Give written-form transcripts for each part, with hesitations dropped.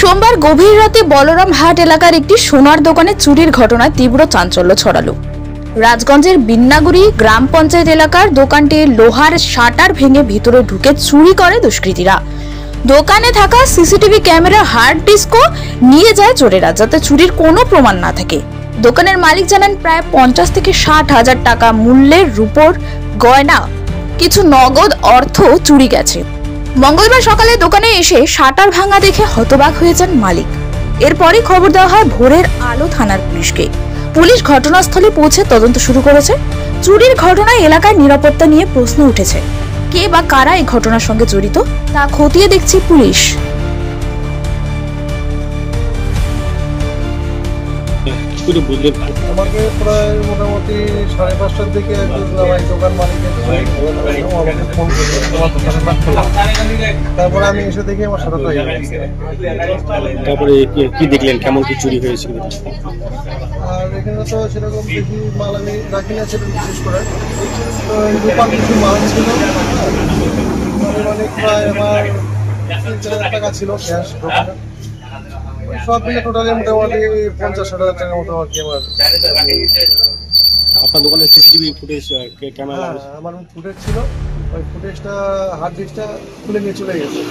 সোমবার গভীর রাতে বলরামহাট এলাকার একটি সোনার দোকানে চুরির ঘটনায় তীব্র চাঞ্চল্য ছড়ালো। রাজগঞ্জের বিন্নাগুড়ি গ্রাম পঞ্চায়েত এলাকার দোকানটি লোহার শাটার ভেঙে ভিতরে ঢুকে চুরি করে দুষ্কৃতীরা। দোকানে থাকা সিসিটিভি ক্যামেরা হার্ড ডিস্কও নিয়ে যায় চোরেরা, যাতে চুরির কোনো প্রমাণ না থাকে। দোকানের মালিক জানান, প্রায় 50 থেকে 60 হাজার টাকা মূল্যের রূপোর গয়না, কিছু নগদ অর্থ চুরি গেছে। মঙ্গলবার সকালে দোকানে এসে শাটার ভাঙা দেখে হতবাক হয়ে যান মালিক। এরপরই খবর দেওয়া হয় ভোরের আলো থানার পুলিশকে। পুলিশ ঘটনাস্থলে পৌঁছে তদন্ত শুরু করেছে। চুরির ঘটনায় এলাকায় নিরাপত্তা নিয়ে প্রশ্ন উঠেছে। কে বা কারা এই ঘটনার সঙ্গে জড়িত তা খতিয়ে দেখছে পুলিশ। আমাকে প্রায় মোটামুটি 5:30টার দিকে দোকান মালিকের ফোন করে তোমার দোকানটা খোলা। তারপরে আমি এসে দেখি আমার সাথে হয়ে গেছে। তারপরে কি দেখলেন, কেমন কি চুরি হয়েছিল? আর এখানে তো সেরকম বেশি মাল আমি রাখি না, সেটা বিশেষ করে তো রূপার কিছু মাল ছিল, অনেক প্রায় আমার 3,000 টাকা ছিল ক্যাশ দোকানে। সব মিলে টোটালি মোটামুটি 50-60 হাজার টাকার মতো আর কি আমার। আপনার দোকানের সিসিটিভি ফুটেজ ক্যামেরা আমার ফুটেজ ছিল, ওই ফুটেজটা হার্ড ডিস্কটা খুলে নিয়ে চলে গেছে।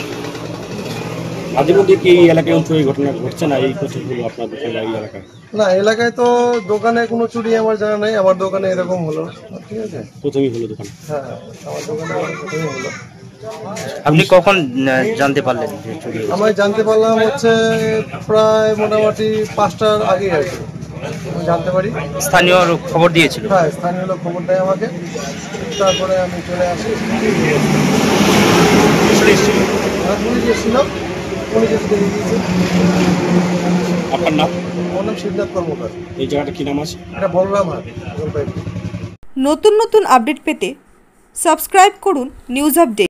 মাঝে মধ্যে কি এই এলাকায় চুরি ঘটনা ঘটছে না? এই প্রতিগুলো আপনার দোকানে এই এলাকায় না, এলাকায় তো দোকানে কোনো চুরি আমার জানা নাই। আমার দোকানে এরকম হলো, ঠিক আছে, প্রথমেই হলো দোকান। হ্যাঁ, আমার দোকানে প্রথমেই হলো। আপনি কখন জানতে পারলেন যে চুরি হয়েছে? আমি জানতে পারলাম হচ্ছে প্রায় মোটামুটি 5টার আগে আর কি আমি জানতে পারি। স্থানীয় লোক খবর দিয়েছিল? হ্যাঁ, স্থানীয় লোক খবর দেয় আমাকে। তারপরে আমি চলে আসি। পুলিশ এসেছিল, পুলিশ এসে দেখে দিয়েছে। আপনার নাম? আমার নাম সিদ্ধার্থ কর্মকার। এই জায়গাটা কি নাম আছে? এটা বলরামহাট জলপাইগুড়ি। নতুন নতুন আপডেট পেতে সাবস্ক্রাইব করুন নিউজ আপডেট।